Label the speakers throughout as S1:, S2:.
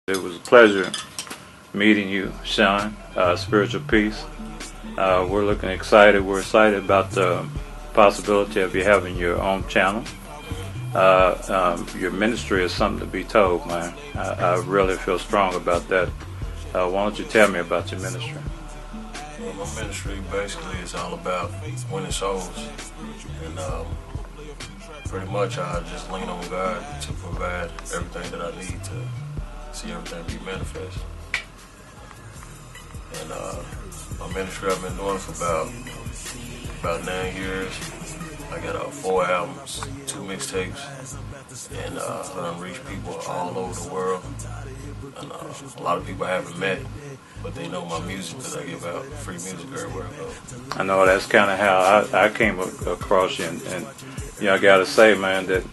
S1: It was a pleasure meeting you, Sean. Spiritual Peace. We're looking excited. We're excited about the possibility of you having your own channel. Your ministry is something to be told, man. I really feel strong about that. Why don't you tell me about your ministry?
S2: Well, my ministry basically is all about winning souls, and pretty much I just lean on God to provide everything that I need to see everything be manifest. And my ministry I've been doing for about 9 years. I got 4 albums, 2 mixtapes, and I done reach people all over the world. And a lot of people I haven't met, but they know my music because I give out free music everywhere I go.
S1: I know that's kind of how I came across you, and I gotta say, man, that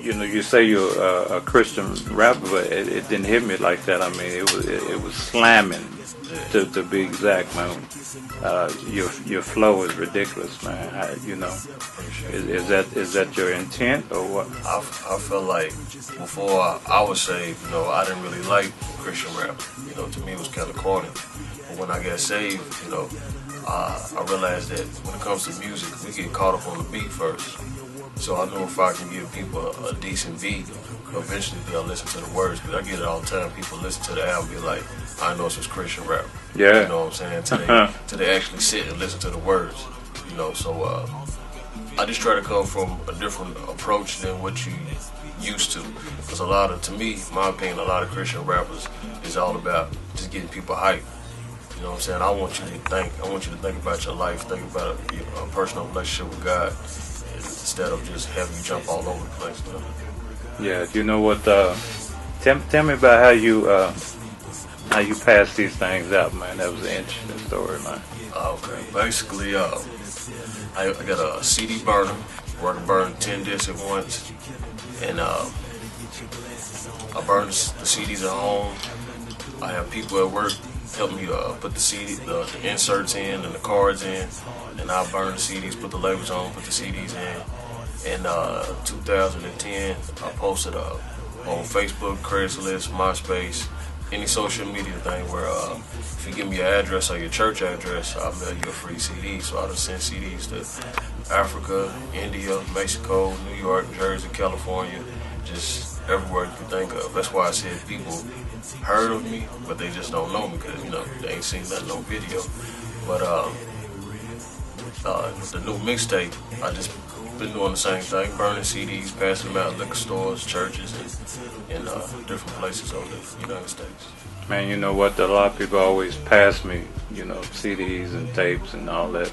S1: you say you're a Christian rapper, but it didn't hit me like that. I mean, it was slamming, to be exact, man. Your flow is ridiculous, man. Is that your intent or what?
S2: I felt like before I was saved, I didn't really like Christian rap. To me it was kind of corny. But when I got saved, I realized that when it comes to music, we get caught up on the beat first. So I know if I can give people a decent beat, eventually they'll listen to the words. Because I get it all the time. People listen to the album and be like, I know it's Christian rap.
S1: Yeah.
S2: You know what I'm saying? Till they actually sit and listen to the words. So I just try to come from a different approach than what you used to. Because to me, my opinion, a lot of Christian rappers is all about just getting people hyped. You know what I'm saying? I want you to think about your life, think about a personal relationship with God, instead of just having you jump all over the place.
S1: Yeah, you know what? Tell me about how you pass these things out, man. That was an interesting story, man.
S2: Okay, basically, I got a CD burner where I can burn 10 discs at once, and I burn the CDs at home. I have people at work help me put the inserts in and the cards in, and I burn the CDs, put the labels on, put the CDs in. In 2010, I posted on Facebook, Craigslist, MySpace, any social media thing where if you give me your address or your church address, I'll mail you a free CD. So I just sent CDs to Africa, India, Mexico, New York, Jersey, California, just everywhere you can think of. That's why I said people heard of me, but they just don't know me because, they ain't seen nothing on video. But the new mixtape, I just been doing the same thing, burning CDs, passing them out at liquor stores, churches, and different places over the United States.
S1: Man, you know what? A lot of people always pass me, CDs and tapes and all that,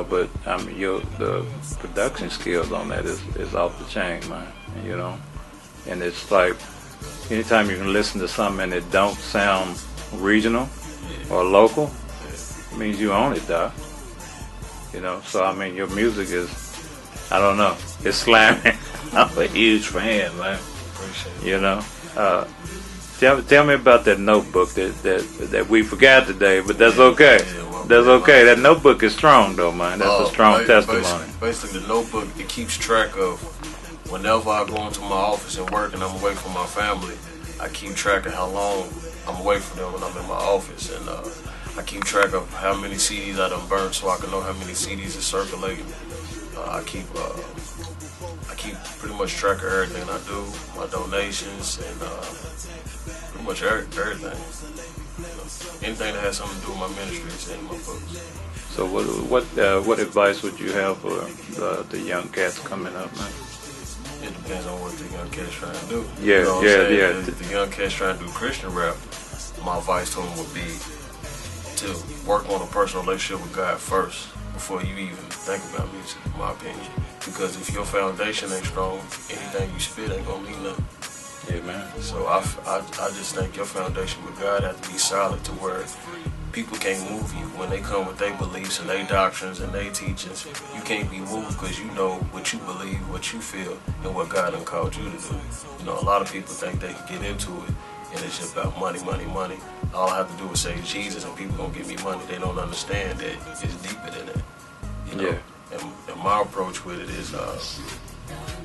S1: but I mean, the production skills on that is off the chain, man, and it's like anytime you can listen to something and it don't sound regional or local, it means you own it, dog. So I mean, your music is, I don't know, it's slamming. I'm a huge fan, man.
S2: Appreciate it.
S1: Tell me about that notebook that we forgot today, but that's okay. That's okay. That notebook is strong, though, man. That's a strong testimony.
S2: Basically, the notebook, it keeps track of whenever I go into my office and work and I'm away from my family, I keep track of how long I'm away from them when I'm in my office, and I keep track of how many CDs I done burned so I can know how many CDs are circulating. I keep pretty much track of everything I do, my donations, and pretty much everything. Anything that has something to do with my ministry is in my books.
S1: So what advice would you have for the young cats coming up, man?
S2: It depends on what the young cats trying to do.
S1: Yeah.
S2: If the young cats trying to do Christian rap, my advice to them would be to work on a personal relationship with God first before you even think about music, in my opinion. Because if your foundation ain't strong, anything you spit ain't gonna mean nothing.
S1: Yeah, man.
S2: So I just think your foundation with God has to be solid to where people can't move you when they come with their beliefs and their doctrines and their teachings. You can't be moved because you know what you believe, what you feel, and what God done called you to do. A lot of people think they can get into it and it's just about money, money, money. All I have to do is say Jesus and people gonna give me money. They don't understand that it's deeper than that.
S1: Yeah.
S2: And my approach with it is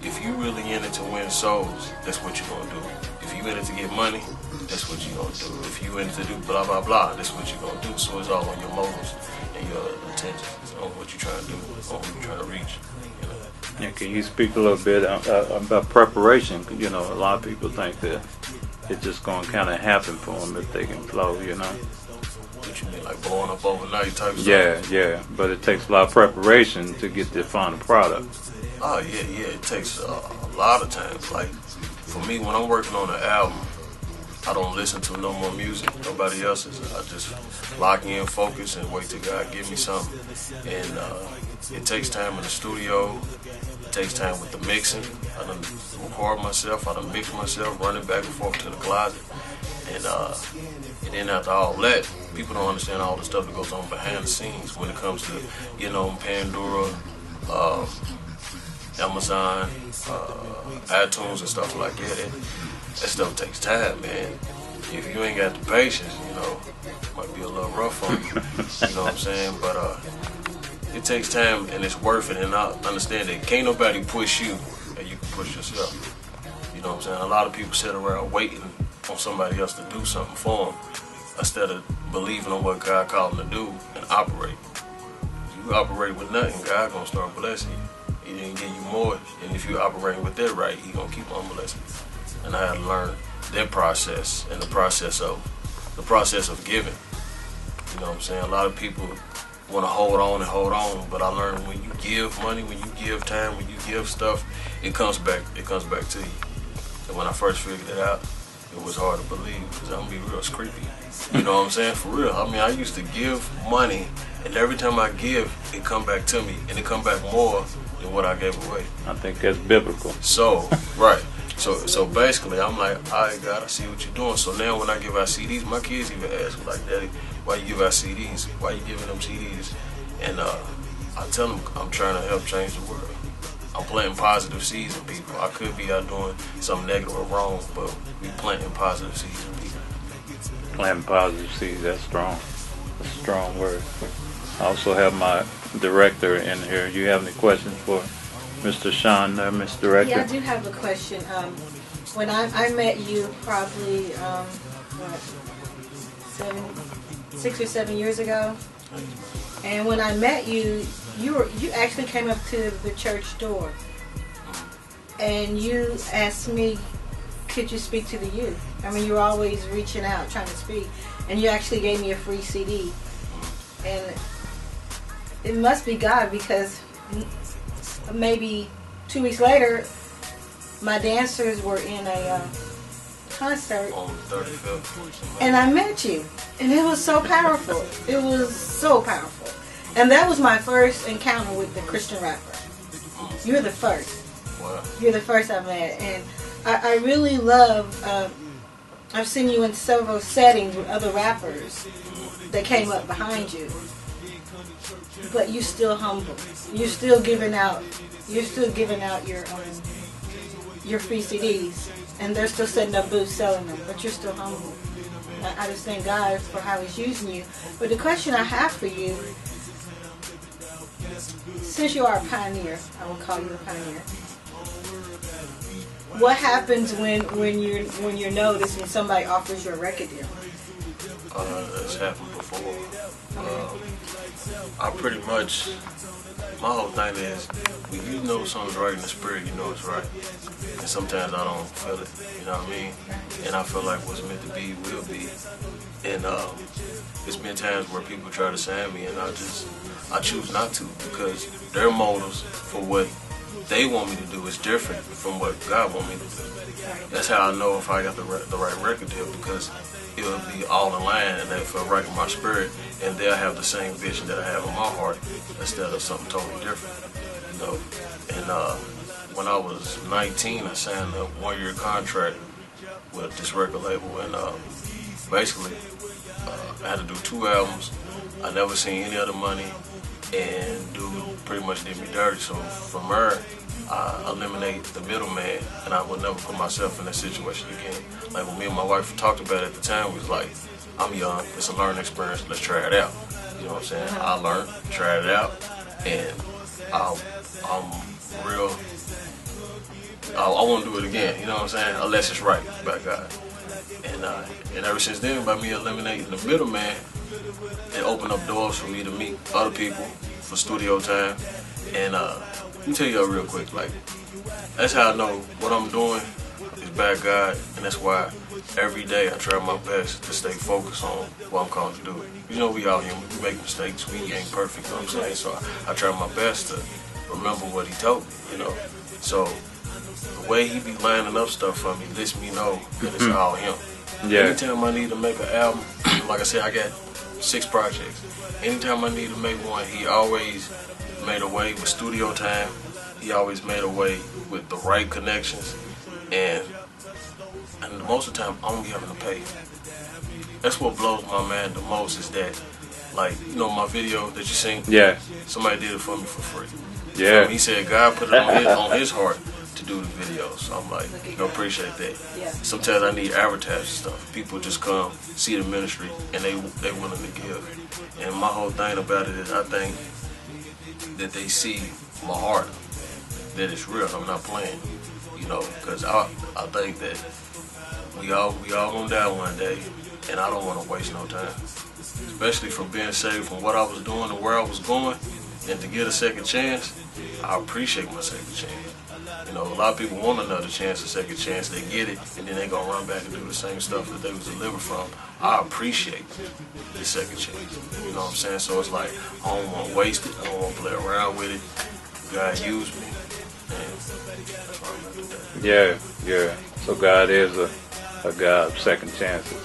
S2: if you really in it to win souls, that's what you're gonna do. If you in it to get money, that's what you're gonna do. If you in it to do blah blah blah, that's what you're gonna do. So it's all on your motives and your intentions on what you're trying to do, on who you're trying to reach. You know?
S1: Yeah, can you speak a little bit about preparation? You know, a lot of people think that it's just going to kind of happen for them if they can flow, you know.
S2: What you mean, like blowing up overnight type stuff?
S1: Yeah, but it takes a lot of preparation to get the final product.
S2: Oh, yeah, it takes a lot of time. Like, for me, when I'm working on an album, I don't listen to no more music, nobody else's. I just lock in, focus, and wait till God give me something. And it takes time in the studio. It takes time with the mixing. I done record myself. I done mix myself, running back and forth to the closet. And then after all that, people don't understand all the stuff that goes on behind the scenes when it comes to, you know, Pandora, Amazon, iTunes and stuff like that. That stuff takes time, man. If you ain't got the patience, you know, it might be a little rough on you. You know what I'm saying? But it takes time and it's worth it. And I understand that can't nobody push you, and you can push yourself. You know what I'm saying? A lot of people sit around waiting on somebody else to do something for them instead of believing on what God called them to do and operate. If you operate with nothing, God gonna start blessing you. He didn't give you more, and if you operate with that right, He gonna keep on blessing you. And I had to learn that process and the process of giving. You know what I'm saying? A lot of people want to hold on, but I learned when you give money, when you give time, when you give stuff, it comes back to you. And when I first figured it out, it was hard to believe because I'm gonna be real, it's creepy. You know what I'm saying? For real. I mean, I used to give money, and every time I give, it come back to me, and it come back more than what I gave away.
S1: I think that's biblical.
S2: So, right. So basically, I'm like, all right, God, I see what you're doing. So now when I give out CDs, my kids even ask me, like, Daddy, why you give out CDs? Why you giving them CDs? And I tell them I'm trying to help change the world. I'm planting positive seeds in people. I could be out doing something negative or wrong, but we planting positive seeds in people.
S1: Planting positive seeds, that's strong. That's a strong word. I also have my director in here. You have any questions for Mr. Sean there, Ms. Director?
S3: Yeah, I do have a question. When I met you probably, 6 or 7 years ago, and when I met you, you actually came up to the church door, and you asked me, could you speak to the youth? I mean, you were always reaching out, trying to speak, and you actually gave me a free CD, and it must be God because maybe 2 weeks later, my dancers were in a concert
S2: On the 35th.
S3: and I met you, and it was so powerful. It was so powerful, and that was my first encounter with the Christian rapper. You're the first.
S2: Wow.
S3: You're the first I met, and I really love. I've seen you in several settings with other rappers that came up behind you, but you're still humble. You're still giving out. You're still giving out your free CDs, and they're still setting up booths selling them. But you're still humble. I just thank God for how He's using you. But the question I have for you, since you are a pioneer, I will call you a pioneer. What happens when you're noticed when somebody offers you a record deal?
S2: That's happened before. I pretty much, my whole thing is, when you know something's right in the spirit, you know it's right. And sometimes I don't feel it, you know what I mean? And I feel like what's meant to be will be. And it's been times where people try to sign me, and I choose not to, because their motives for what they want me to do is different from what God wants me to do. That's how I know if I got the right record deal, because it'll be all in line and that feel right in my spirit, and they'll have the same vision that I have in my heart instead of something totally different, you know. And when I was 19, I signed a 1-year contract with this record label, and basically I had to do 2 albums. I never seen any other money, and dude pretty much did me dirty. So from her, I eliminate the middleman, and I would never put myself in that situation again. Like when me and my wife talked about it at the time, we was like, I'm young, it's a learning experience, let's try it out. You know what I'm saying? I learned, tried it out, and I'm real I won't do it again. You know what I'm saying? Unless it's right by God. And ever since then, by me eliminating the middleman, it opened up doors for me to meet other people for studio time. And let me tell you real quick, like, that's how I know what I'm doing is by God, and that's why every day I try my best to stay focused on what I'm called to do. You know, we all human, we make mistakes, we ain't perfect, you know what I'm saying? So I try my best to remember what he told me, you know. So the way he be lining up stuff for me lets me know that it's all him.
S1: Yeah.
S2: Anytime I need to make an album, like I said, I got 6 projects. Anytime I need to make one, he always made a way with studio time. He always made a way with the right connections. And most of the time, I'm having to pay. That's what blows my mind the most is that, like, you know, my video that you seen?
S1: Yeah.
S2: Somebody did it for me for free.
S1: Yeah.
S2: He said God put it on his heart to do the videos. So I'm like, I appreciate that.
S3: Yeah.
S2: Sometimes I need advertising stuff. People just come, see the ministry, and they willing to give. And my whole thing about it is I think that they see my heart, that it's real. I'm not playing, you know, because I think that we all gonna die one day, and I don't want to waste no time, especially from being saved from what I was doing and where I was going, and to get a second chance. I appreciate my second chance. You know, a lot of people want another chance, a second chance. They get it, and then they gonna run back and do the same stuff that they was delivered from. I appreciate the second chance. You know what I'm saying? So it's like I don't want to waste it. I don't want to play around with it. God used me, and that's why I'm at today.
S1: Yeah. So God is a God of second chances.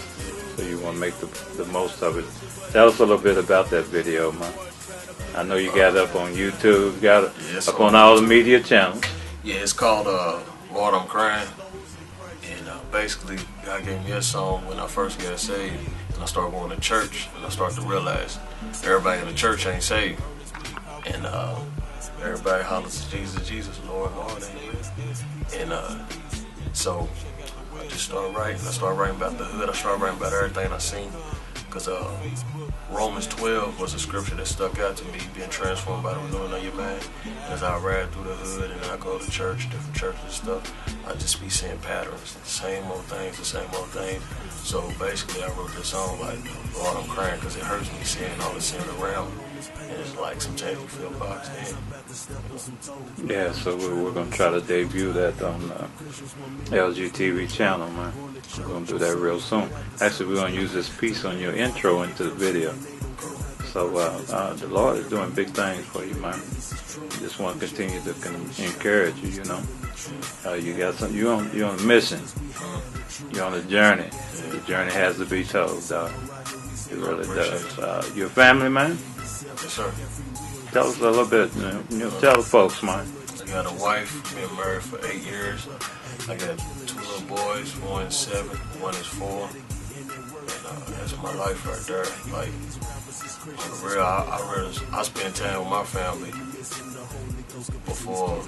S1: So you want to make the most of it. Tell us a little bit about that video, man. I know you got it up on YouTube, you got it up on all the media channels.
S2: Yeah, it's called Lord, I'm Crying. And basically, God gave me a song when I first got saved. And I started going to church, and I started to realize everybody in the church ain't saved. And everybody hollers to Jesus, Lord, Lord, amen. And so I just started writing. I started writing about the hood. I started writing about everything I seen. Because Romans 12 was a scripture that stuck out to me, being transformed by the renewing of your mind. And as I ride through the hood and I go to church, different churches and stuff, I just be seeing patterns, the same old things. So basically I wrote this song like, Lord, I'm crying because it hurts me seeing all the sin around me. And it's like sometimes you feel boxed in.
S1: Yeah, so we're going to try to debut that on LGTV channel, man. We're going to do that real soon. Actually, we're going to use this piece on your intro into the video. So the Lord is doing big things for you, man. Just want to continue to encourage you, you know. You got something, you're on a mission. You're on a journey. The journey has to be told, dog. It really does. Your family, man?
S2: Yes, sir.
S1: Tell us a little bit, you know, tell the folks, man.
S2: I got a wife, been married for 8 years. I got 2 little boys, one is 7, one is 4. And that's my life right there. Like, on the real, I spend time with my family before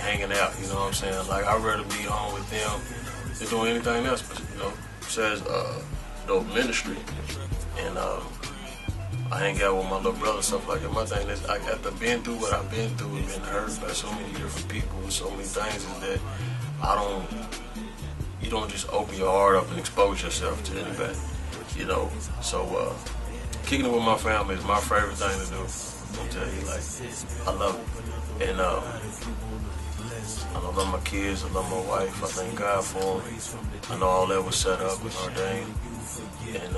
S2: hanging out, you know what I'm saying? Like, I'd rather be home with them than doing anything else, but, you know, besides the ministry. And I hang out with my little brother and stuff like that. My thing is, after being through what I've been through and been hurt by so many different people and so many things, is that you don't just open your heart up and expose yourself to anybody, you know. So kicking it with my family is my favorite thing to do. I'll tell you, like, I love it. And I love my kids, I love my wife, I thank God for them. I know all that was set up and ordained. And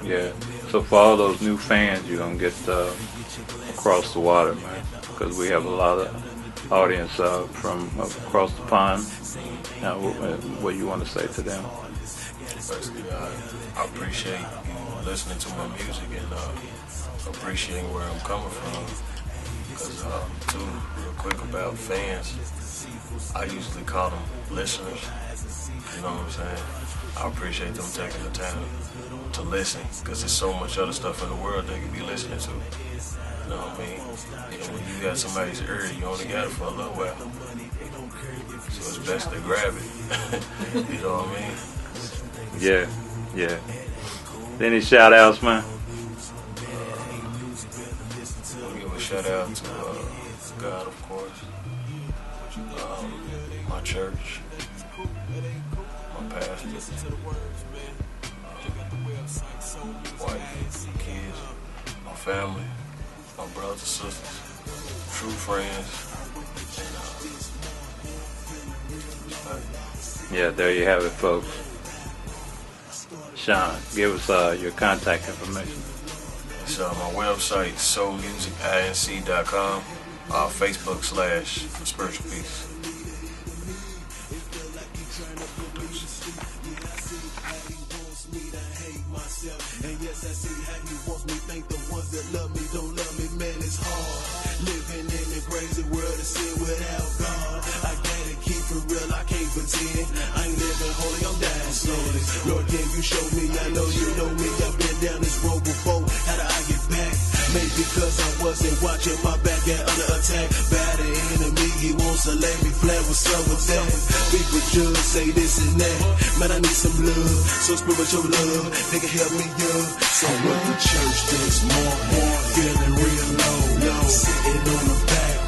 S1: yeah. So for all those new fans, you're gonna get across the water, man, because we have a lot of audience from across the pond. What do you want to say to them?
S2: Basically, I appreciate you listening to my music and appreciating where I'm coming from. Because too, real quick about fans, I usually call them listeners. You know what I'm saying? I appreciate them taking the time to listen, because there's so much other stuff in the world they could be listening to. You know what I mean? And when you got somebody's ear, you only got it for a little while. So it's best to grab it. You know what I mean?
S1: Yeah. Any shout outs, man?
S2: I'll give a shout out to God, of course, my church, my pastor, wife, kids, my family, my brothers and sisters, true friends.
S1: Yeah, there you have it, folks. Sean, give us your contact information.
S2: It's my website, soulmusicinc.com, Facebook / Spiritual Peace.
S4: And yes, I see how he wants me. Think the ones that love me don't love me, man, it's hard. Living in the crazy world of sin without God. I gotta keep it real, I can't pretend. I ain't living holy, I'm dying slowly. Lord, can you show me? I know you know me. I've been down this road before. How do I get back? Maybe because I wasn't watching my back and under attack. Bad enemy, he wants to lay me flat. What's up with that? People just say this and that. Man, I need some love, some spiritual love. They can help me up. So I went to church this morning, feeling real low, sitting on the back.